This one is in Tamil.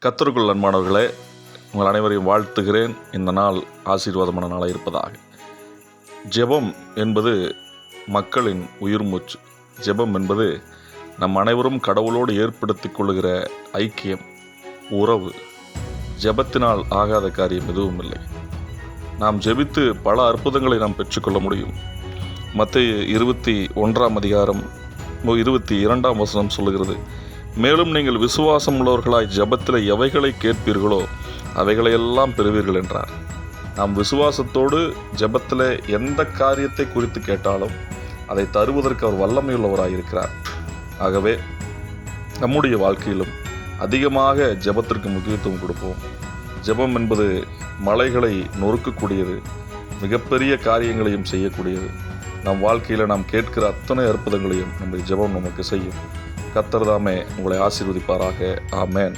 கர்த்தருக்குள் அன்பானவர்களே, உங்கள் அனைவரையும் வாழ்த்துகிறேன். இந்த நாள் ஆசீர்வாதமான நாளாக இருப்பதாக. ஜெபம் என்பது மக்களின் உயிர் மூச்சு. ஜெபம் என்பது நம் அனைவரும் கடவுளோடு ஏற்படுத்திக் கொள்ளுகிற ஐக்கியம், உறவு. ஜெபத்தினால் ஆகாத காரியம் எதுவும் இல்லை. நாம் ஜெபித்து பல அற்புதங்களை நாம் பெற்றுக்கொள்ள முடியும். மத்தேயு 21 சொல்லுகிறது, மேலும் நீங்கள் விசுவாசம் உள்ளவர்களாய் ஜெபத்தில் எவைகளை கேட்பீர்களோ அவைகளையெல்லாம் பெறுவீர்கள் என்றார். நாம் விசுவாசத்தோடு ஜெபத்தில் எந்த காரியத்தை குறித்து கேட்டாலும் அதை தருவதற்கு அவர் வல்லமையுள்ளவராக இருக்கிறார். ஆகவே நம்முடைய வாழ்க்கையிலும் அதிகமாக ஜெபத்திற்கு முக்கியத்துவம் கொடுப்போம். ஜெபம் என்பது மலைகளை நொறுக்கக்கூடியது, மிகப்பெரிய காரியங்களையும் செய்யக்கூடியது. நம் வாழ்க்கையில் நாம் கேட்கிற அத்தனை அற்புதங்களையும் நம்முடைய ஜெபம் நமக்கு செய்யும். கர்த்தர் தாமே உங்களை ஆசீர்வதிப்பாராக. ஆமென்.